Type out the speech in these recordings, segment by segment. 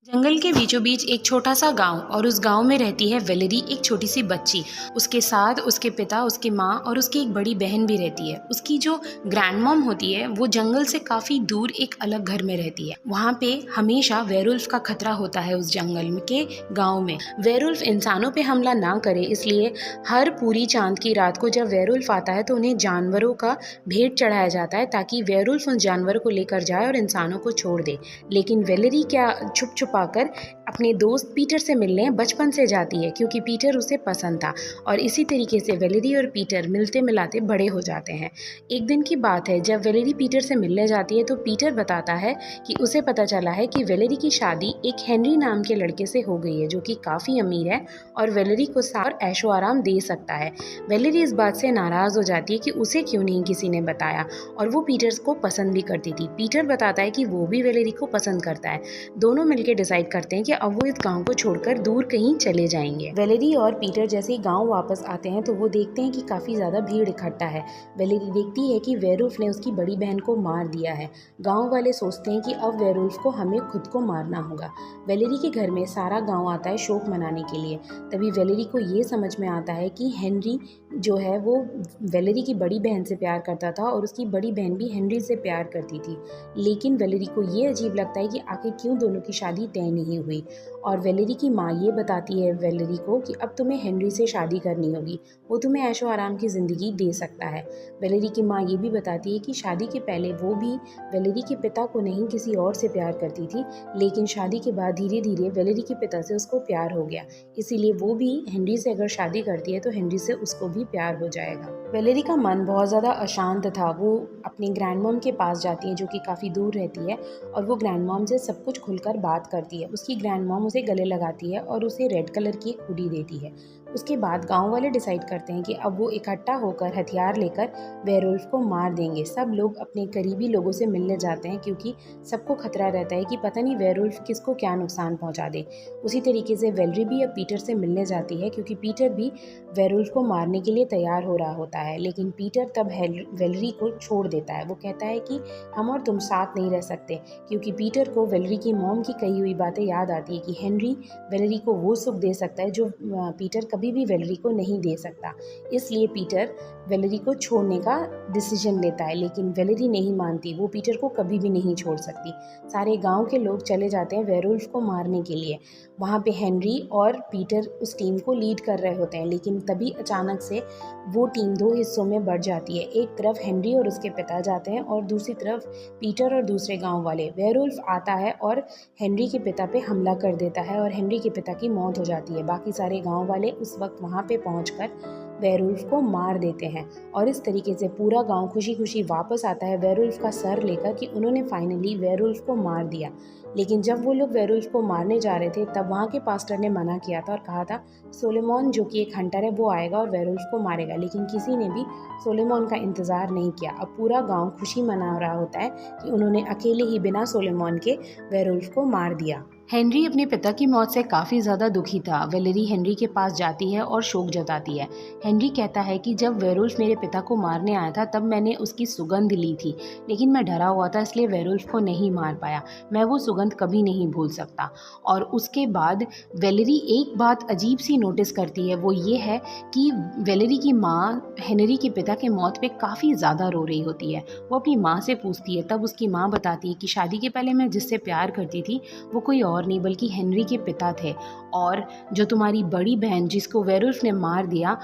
जंगल के बीचों बीच एक छोटा सा गांव और उस गांव में रहती है वेलेरी, एक छोटी सी बच्ची। उसके साथ उसके पिता, उसकी माँ और उसकी एक बड़ी बहन भी रहती है। उसकी जो ग्रैंड मॉम होती है वो जंगल से काफ़ी दूर एक अलग घर में रहती है। वहाँ पे हमेशा वेयरवुल्फ का खतरा होता है उस जंगल में के गाँव में। वेयरवुल्फ इंसानों पे हमला ना करे इसलिए हर पूरी चांद की रात को जब वेयरवुल्फ आता है तो उन्हें जानवरों का भेंट चढ़ाया जाता है ताकि वेयरवुल्फ उन जानवरों को लेकर जाए और इंसानों को छोड़ दे। लेकिन वेलेरी क्या छुप पाकर अपने दोस्त पीटर से मिलने बचपन से जाती है क्योंकि पीटर उसे पसंद था और इसी तरीके से वेलेरी और पीटर मिलते मिलाते बड़े हो जाते हैं। एक दिन की बात है जब वेलेरी पीटर से मिलने जाती है तो पीटर बताता है कि उसे पता चला है कि वेलेरी की शादी एक हेनरी नाम के लड़के से हो गई है जो कि काफ़ी अमीर है और वेलेरी को सार ऐशो आराम दे सकता है। वेलेरी इस बात से नाराज़ हो जाती है कि उसे क्यों नहीं किसी ने बताया और वो पीटर को पसंद भी करती थी। पीटर बताता है कि वो भी वेलेरी को पसंद करता है। दोनों मिलकर डिसाइड करते हैं कि अब वो इस गांव को छोड़कर दूर कहीं चले जाएंगे। वेलेरी और पीटर जैसे ही गांव वापस आते हैं तो वो देखते हैं कि काफी ज्यादा भीड़ इकट्ठा है। वेलेरी देखती है कि वेयरवुल्फ ने उसकी बड़ी बहन को मार दिया है। गांव वाले सोचते हैं कि अब वेयरवुल्फ को हमें खुद को मारना होगा। वेलेरी के घर में सारा गांव आता है शोक मनाने के लिए। तभी वेलेरी को ये समझ में आता है कि हेनरी जो है वो वेलेरी की बड़ी बहन से प्यार करता था और उसकी बड़ी बहन भी हेनरी से प्यार करती थी। लेकिन वेलेरी को ये अजीब लगता है कि आखिर क्यों दोनों की शादी तय नहीं हुई। और वेलेरी की माँ ये बताती है वेलेरी को कि अब तुम्हें हेनरी से शादी करनी होगी, वो तुम्हें ऐशो आराम की ज़िंदगी दे सकता है। वेलेरी की माँ ये भी बताती है कि शादी के पहले वो भी वेलेरी के पिता को नहीं किसी और से प्यार करती थी, लेकिन शादी के बाद धीरे धीरे वेलेरी के पिता से उसको प्यार हो गया, इसीलिए वो भी हेनरी से अगर शादी करती है तो हेनरी से उसको भी प्यार हो जाएगा। वेलेरी का मन बहुत ज़्यादा अशांत था। वो अपनी ग्रैंड मॉम के पास जाती है जो कि काफ़ी दूर रहती है और वो ग्रैंड मॉम से सब कुछ खुलकर बात करती है। उसकी ग्रैंड मॉम उसे गले लगाती है और उसे रेड कलर की एक हुडी देती है। उसके बाद गांव वाले डिसाइड करते हैं कि अब वो इकट्ठा होकर हथियार लेकर वेयरवुल्फ को मार देंगे। सब लोग अपने करीबी लोगों से मिलने जाते हैं क्योंकि सबको खतरा रहता है कि पता नहीं वेयरवुल्फ किसको क्या नुकसान पहुंचा दे। उसी तरीके से वेलेरी भी अब पीटर से मिलने जाती है क्योंकि पीटर भी वेयरवुल्फ को मारने के लिए तैयार हो रहा होता है। लेकिन पीटर तब वेलेरी को छोड़ देता है। वो कहता है कि हम और तुम साथ नहीं रह सकते, क्योंकि पीटर को वेलेरी की मॉम की कही हुई बातें याद आती है कि हेनरी वेलेरी को वो सुख दे सकता है जो पीटर कभी भी वेलेरी को नहीं दे सकता। इसलिए पीटर वेलेरी को छोड़ने का डिसीजन लेता है, लेकिन वेलेरी नहीं मानती। वो पीटर को कभी भी नहीं छोड़ सकती। सारे गांव के लोग चले जाते हैं वेयरवुल्फ को मारने के लिए। वहाँ पे हेनरी और पीटर उस टीम को लीड कर रहे होते हैं, लेकिन तभी अचानक से वो टीम दो हिस्सों में बढ़ जाती है। एक तरफ हेनरी और उसके पिता जाते हैं और दूसरी तरफ पीटर और दूसरे गांव वाले। वेयरवुल्फ आता है और हेनरी के पिता पे हमला कर देता है और हेनरी के पिता की मौत हो जाती है। बाकी सारे गांव वाले उस वक्त वहाँ पे पहुंचकर वेयरवुल्फ को मार देते हैं और इस तरीके से पूरा गांव खुशी खुशी वापस आता है वेयरवुल्फ का सर लेकर कि उन्होंने फाइनली वेयरवुल्फ को मार दिया। लेकिन जब वो लोग वेयरवुल्फ को मारने जा रहे थे तब वहाँ के पास्टर ने मना किया था और कहा था सोलोमन जो कि एक हंटर है वो आएगा और वेयरवुल्फ को मारेगा, लेकिन किसी ने भी सोलोमन का इंतज़ार नहीं किया। अब पूरा गांव खुशी मना रहा होता है कि उन्होंने अकेले ही बिना सोलोमन के वेयरवुल्फ को मार दिया। हेनरी अपने पिता की मौत से काफ़ी ज़्यादा दुखी था। वेलेरी हेनरी के पास जाती है और शोक जताती है। हेनरी कहता है कि जब वेयरवुल्फ मेरे पिता को मारने आया था तब मैंने उसकी सुगंध ली थी, लेकिन मैं डरा हुआ था इसलिए वेयरवुल्फ को नहीं मार पाया। मैं वो सुगंध कभी नहीं भूल सकता। और उसके बाद वेलेरी एक बात अजीब सी नोटिस करती है, वो ये है कि वेलेरी की माँ हेनरी के पिता के मौत पे काफ़ी ज़्यादा रो रही होती है। वो अपनी माँ से पूछती है, तब उसकी माँ बताती है कि शादी के पहले मैं जिससे प्यार करती थी वो कोई और नहीं बल्कि हेनरी के पिता थे, और जो तुम्हारी बड़ी बहन जिसको वेयरवुल्फ ने मार दिया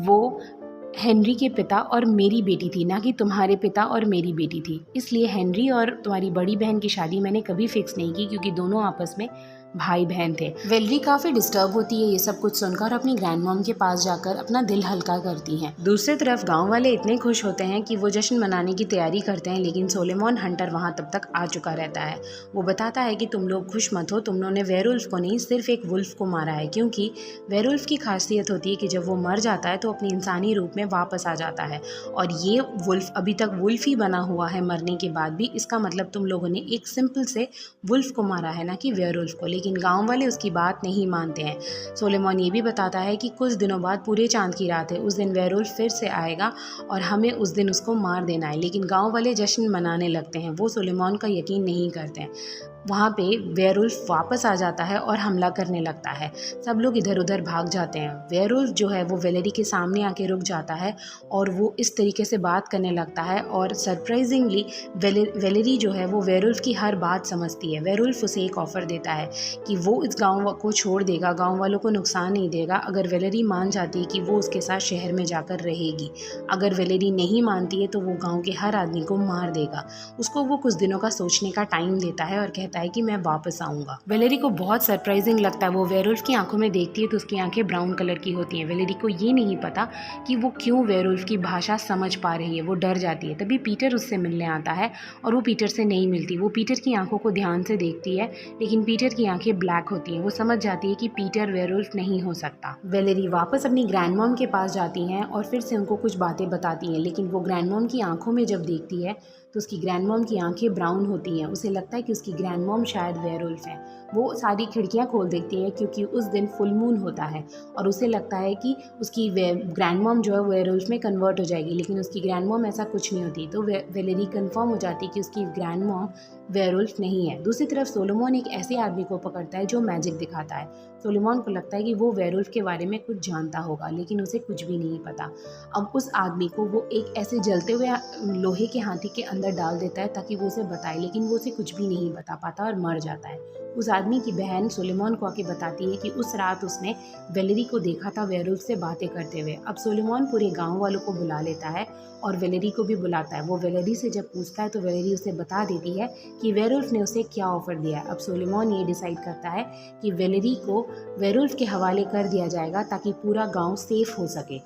वो हेनरी के पिता और मेरी बेटी थी, ना कि तुम्हारे पिता और मेरी बेटी थी। इसलिए हेनरी और तुम्हारी बड़ी बहन की शादी मैंने कभी फिक्स नहीं की क्योंकि दोनों आपस में भाई बहन थे। वेलेरी काफ़ी डिस्टर्ब होती है ये सब कुछ सुनकर, अपनी ग्रैंड मॉम के पास जाकर अपना दिल हल्का करती हैं। दूसरी तरफ गांव वाले इतने खुश होते हैं कि वो जश्न मनाने की तैयारी करते हैं, लेकिन सोलोमन हंटर वहां तब तक आ चुका रहता है। वो बताता है कि तुम लोग खुश मत हो, तुम लोगों ने वेयरवुल्फ को नहीं सिर्फ एक वुल्फ को मारा है, क्योंकि वेयरवुल्फ की खासियत होती है कि जब वो मर जाता है तो अपने इंसानी रूप में वापस आ जाता है, और ये वुल्फ अभी तक वुल्फ ही बना हुआ है मरने के बाद भी। इसका मतलब तुम लोगों ने एक सिंपल से वुल्फ को मारा है, ना कि वेयरवुल्फ को। लेकिन गांव वाले उसकी बात नहीं मानते हैं। सोलोमन ये भी बताता है कि कुछ दिनों बाद पूरे चांद की रात है, उस दिन वेयरवुल्फ फिर से आएगा और हमें उस दिन उसको मार देना है। लेकिन गांव वाले जश्न मनाने लगते हैं, वो सोलोमन का यकीन नहीं करते हैं। वहाँ पे वेयरवुल्फ वापस आ जाता है और हमला करने लगता है। सब लोग इधर उधर भाग जाते हैं। वेयरवुल्फ जो है वो वेलेरी के सामने आके रुक जाता है और वो इस तरीके से बात करने लगता है और सरप्राइजिंगली वेलेरी जो है वो वेयरवुल्फ की हर बात समझती है। वेयरवुल्फ उसे एक ऑफ़र देता है कि वो इस गाँव को छोड़ देगा, गाँव वालों को नुकसान नहीं देगा अगर वेलेरी मान जाती है कि वो उसके साथ शहर में जाकर रहेगी। अगर वेलेरी नहीं मानती है तो वो गाँव के हर आदमी को मार देगा। उसको वो कुछ दिनों का सोचने का टाइम देता है और कहता है कि मैं वापस आऊँगा। वेलेरी को बहुत सरप्राइजिंग लगता है। वो वेयरवुल्फ की आंखों में देखती है तो उसकी आंखें ब्राउन कलर की होती हैं। वेलेरी को ये नहीं पता कि वो क्यों वेयरवुल्फ की भाषा समझ पा रही है। वो डर जाती है। तभी पीटर उससे मिलने आता है और वो पीटर से नहीं मिलती। वो पीटर की आंखों को ध्यान से देखती है लेकिन पीटर की आंखें ब्लैक होती हैं। वो समझ जाती है कि पीटर वेयरवुल्फ नहीं हो सकता। वेलेरी वापस अपनी ग्रैंडमॉम के पास जाती हैं और फिर से उनको कुछ बातें बताती हैं, लेकिन वो ग्रैंडमॉम की आंखों में जब देखती है तो उसकी ग्रैंडमॉम की आंखें ब्राउन होती हैं। उसे लगता है कि उसकी ग्रैंडमॉम शायद वेयरवुल्फ है। वो सारी खिड़कियां खोल देखती है क्योंकि उस दिन फुल मून होता है और उसे लगता है कि उसकी ग्रैंडमॉम जो है वेयरवुल्फ में कन्वर्ट हो जाएगी, लेकिन उसकी ग्रैंडमॉम ऐसा कुछ नहीं होती। तो वेलेरी कंफर्म हो जाती है कि उसकी ग्रैंडमॉम वेयरवुल्फ नहीं है। दूसरी तरफ सोलोमन एक ऐसे आदमी को पकड़ता है जो मैजिक दिखाता है। सोलोमन को लगता है कि वो वेयरवुल्फ के बारे में कुछ जानता होगा, लेकिन उसे कुछ भी नहीं पता। अब उस आदमी को वो एक ऐसे जलते हुए लोहे के हाथी के अंदर डाल देता है ताकि वो उसे बताए, लेकिन वो उसे कुछ भी नहीं बता पाता और मर जाता है। उस आदमी की बहन सोलोमन को आके बताती है कि उस रात उसने वेलेरी को देखा था वेयरवुल्फ से बातें करते हुए। अब सोलोमन पूरे गांव वालों को बुला लेता है और वेलेरी को भी बुलाता है। वो वेलेरी से जब पूछता है तो वेलेरी उसे बता देती है कि वेयरवुल्फ ने उसे क्या ऑफर दिया है। अब सोलोमन ये डिसाइड करता है कि वेलेरी को वेयरवुल्फ के हवाले कर दिया जाएगा ताकि पूरा गांव सेफ हो सके।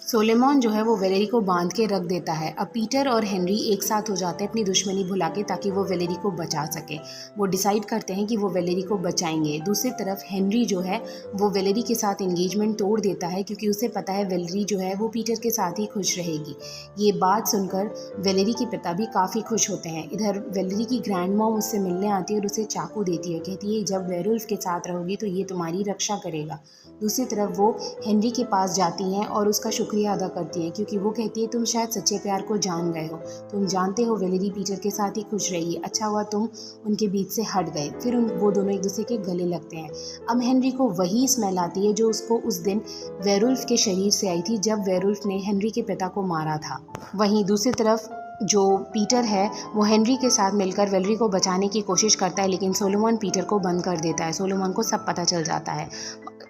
सोलोमन जो है वो वेलेरी को बांध के रख देता है। अब पीटर और हेनरी एक साथ हो जाते हैं अपनी दुश्मनी भुला के ताकि वो वेलेरी को बचा सके। वो डिसाइड करते हैं कि वो वेलेरी को बचाएंगे। दूसरी तरफ हेनरी जो है वो वेलेरी के साथ एंगेजमेंट तोड़ देता है क्योंकि उसे पता है वेलेरी जो है वो पीटर के साथ ही खुश रहेगी। ये बात सुनकर वेलेरी के पिता भी काफ़ी खुश होते हैं। इधर वेलेरी की ग्रैंड मॉम उससे मिलने आती है और उसे चाकू देती है। कहती है जब वेयरवुल्फ के साथ रहोगी तो ये तुम्हारी रक्षा करेगा। दूसरी तरफ वो हेनरी के पास जाती हैं और उसका शुक्रिया अदा करती हैं क्योंकि वो कहती है तुम शायद सच्चे प्यार को जान गए हो। तुम जानते हो वेलेरी पीटर के साथ ही खुश रही। अच्छा हुआ तुम उनके बीच से हट गए। फिर वो दोनों एक दूसरे के गले लगते हैं। अब हेनरी को वही स्मेल आती है जो उसको उस दिन वेयरवुल्फ के शरीर से आई थी जब वेयरवुल्फ ने हेनरी के पिता को मारा था। वहीं दूसरी तरफ जो पीटर है वो हेनरी के साथ मिलकर वेलेरी को बचाने की कोशिश करता है, लेकिन सोलोमन पीटर को बंद कर देता है। सोलोमन को सब पता चल जाता है।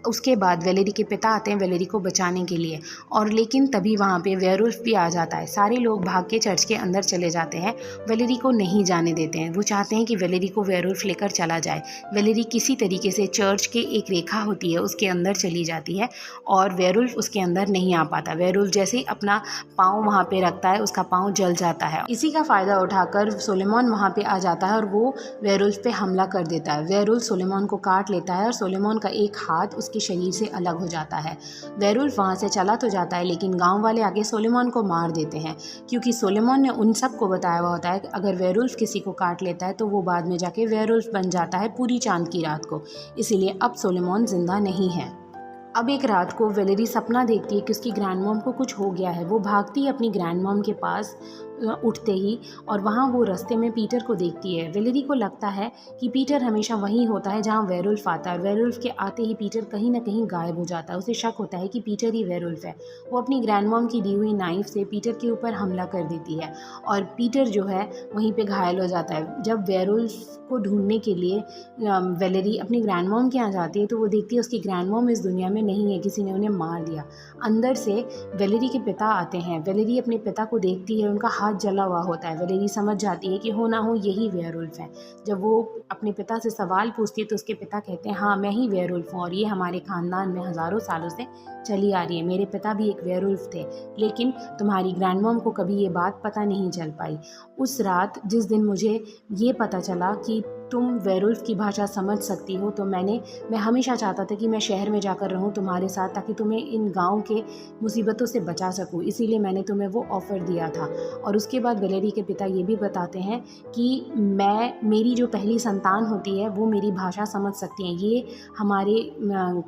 उसके बाद वेलेरी के पिता आते हैं वेलेरी को बचाने के लिए और लेकिन तभी वहाँ पे वेयरवुल्फ भी आ जाता है। सारे लोग भाग के चर्च के अंदर चले जाते हैं। वेलेरी को नहीं जाने देते हैं। वो चाहते हैं कि वेलेरी को वेयरवुल्फ लेकर चला जाए। वेलेरी किसी तरीके से चर्च के एक रेखा होती है उसके अंदर चली जाती है और वेयरवुल्फ उसके अंदर नहीं आ पाता। वेयरवुल्फ जैसे ही अपना पाँव वहाँ पे रखता है उसका पाँव जल जाता है। इसी का फ़ायदा उठाकर सोलोमन वहाँ पे आ जाता है और वो वेयरवुल्फ पे हमला कर देता है। वेयरवुल्फ सोलोमन को काट लेता है और सोलोमन का एक हाथ उसके शरीर से अलग हो जाता है। वेयरवुल्फ वहाँ से चला तो जाता है लेकिन गांव वाले आके सोलोमन को मार देते हैं क्योंकि सोलोमन ने उन सब को बताया हुआ होता है कि अगर वेयरवुल्फ किसी को काट लेता है तो वो बाद में जाके वेयरवुल्फ बन जाता है पूरी चांद की रात को। इसीलिए अब सोलोमन जिंदा नहीं है। अब एक रात को वेलेरी सपना देखती है कि उसकी ग्रैंडमॉम को कुछ हो गया है। वो भागती है अपनी ग्रैंडमॉम के पास उठते ही और वहाँ वो रास्ते में पीटर को देखती है। वेलेरी को लगता है कि पीटर हमेशा वहीं होता है जहाँ वेयरवुल्फ आता है और वेयरवुल्फ के आते ही पीटर कहीं ना कहीं गायब हो जाता है। उसे शक होता है कि पीटर ही वेयरवुल्फ है। वो अपनी ग्रैंडमॉम की दी हुई नाइफ से पीटर के ऊपर हमला कर देती है और पीटर जो है वहीं पे घायल हो जाता है। जब वेयरवुल्फ को ढूंढने के लिए वेलेरी अपनी ग्रैंडमॉम के यहाँ जाती है तो वो देखती है उसकी ग्रैंडमॉम इस दुनिया में नहीं है, किसी ने उन्हें मार दिया। अंदर से वेलेरी के पिता आते हैं। वेलेरी अपने पिता को देखती है, उनका हाथ जला हुआ होता है। वेलेरी समझ जाती है कि हो ना हो यही वेयरवुल्फ है। जब वो अपने पिता से सवाल पूछती है तो उसके पिता कहते हैं हाँ मैं ही वेयरवुल्फ हूँ और ये हमारे ख़ानदान में हज़ारों सालों से चली आ रही है। मेरे पिता भी एक वेयरवुल्फ थे लेकिन तुम्हारी ग्रैंडमॉम को कभी ये बात पता नहीं चल पाई। उस रात जिस दिन मुझे ये पता चला कि तुम वेयरवुल्फ की भाषा समझ सकती हो तो मैं हमेशा चाहता था कि मैं शहर में जाकर रहूं तुम्हारे साथ ताकि तुम्हें इन गांव के मुसीबतों से बचा सकूं। इसीलिए मैंने तुम्हें वो ऑफ़र दिया था। और उसके बाद वेलेरी के पिता ये भी बताते हैं कि मेरी जो पहली संतान होती है वो मेरी भाषा समझ सकती हैं। ये हमारे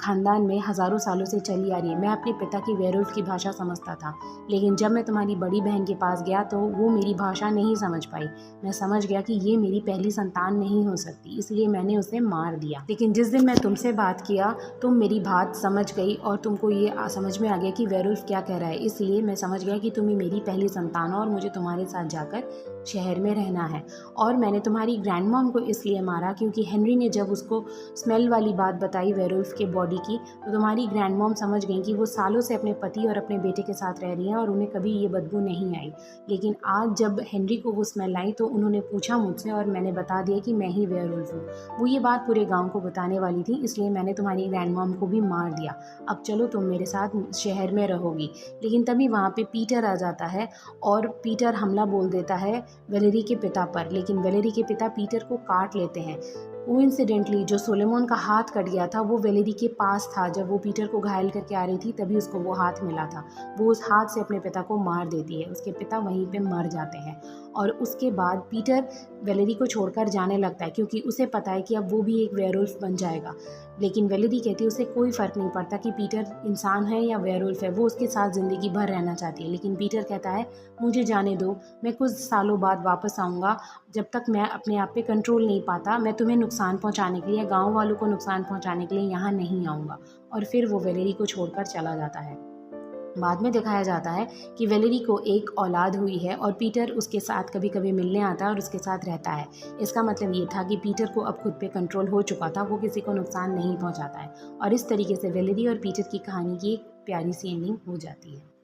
ख़ानदान में हज़ारों सालों से चली आ रही है। मैं अपने पिता की वेयरवुल्फ की भाषा समझता था लेकिन जब मैं तुम्हारी बड़ी बहन के पास गया तो वो मेरी भाषा नहीं समझ पाई। मैं समझ गया कि ये मेरी पहली संतान नहीं नहीं हो सकती, इसलिए मैंने उसे मार दिया। लेकिन जिस दिन मैं तुमसे बात किया तुम मेरी बात समझ गई और तुमको ये समझ में आ गया कि वेयरवुल्फ क्या कह रहा है, इसलिए मैं समझ गया कि तुम ही मेरी पहली संतान हो और मुझे तुम्हारे साथ जाकर शहर में रहना है। और मैंने तुम्हारी ग्रैंड मॉम को इसलिए मारा क्योंकि हेनरी ने जब उसको स्मेल वाली बात बताई वेयरवुल्फ के बॉडी की, तो तुम्हारी ग्रैंड मॉम समझ गई कि वो सालों से अपने पति और अपने बेटे के साथ रह रही हैं और उन्हें कभी ये बदबू नहीं आई। लेकिन आज जब हेनरी को वो स्मेल आई तो उन्होंने पूछा मुझसे और मैंने बता दिया कि मैं ही वेयरवुल्फ हूँ। वो ये बात पूरे गाँव को बताने वाली थी, इसलिए मैंने तुम्हारी ग्रैंड मॉम को भी मार दिया। अब चलो तुम मेरे साथ शहर में रहोगी। लेकिन तभी वहाँ पे पीटर आ जाता है और पीटर हमला बोल देता है वेलेरी के पिता पर। लेकिन वेलेरी के पिता पीटर को काट लेते हैं। कोइंसिडेंटली जो सोलोमन का हाथ कट गया था वो वेलेरी के पास था। जब वो पीटर को घायल करके आ रही थी तभी उसको वो हाथ मिला था। वो उस हाथ से अपने पिता को मार देती है। उसके पिता वहीं पे मर जाते हैं और उसके बाद पीटर वेलेरी को छोड़कर जाने लगता है क्योंकि उसे पता है कि अब वो भी एक वेयरवुल्फ बन जाएगा। लेकिन वेलेरी कहती है उसे कोई फ़र्क नहीं पड़ता कि पीटर इंसान है या वेयरवुल्फ है, वो उसके साथ ज़िंदगी भर रहना चाहती है। लेकिन पीटर कहता है मुझे जाने दो, मैं कुछ सालों बाद वापस आऊँगा। जब तक मैं अपने आप पे कंट्रोल नहीं पाता मैं तुम्हें नुकसान पहुँचाने के लिए, गाँव वालों को नुकसान पहुँचाने के लिए यहाँ नहीं आऊँगा। और फिर वो वेलेरी को छोड़कर चला जाता है। बाद में दिखाया जाता है कि वेलेरी को एक औलाद हुई है और पीटर उसके साथ कभी कभी मिलने आता है और उसके साथ रहता है। इसका मतलब ये था कि पीटर को अब खुद पे कंट्रोल हो चुका था, वो किसी को नुकसान नहीं पहुंचाता है। और इस तरीके से वेलेरी और पीटर की कहानी की एक प्यारी सी एंडिंग हो जाती है।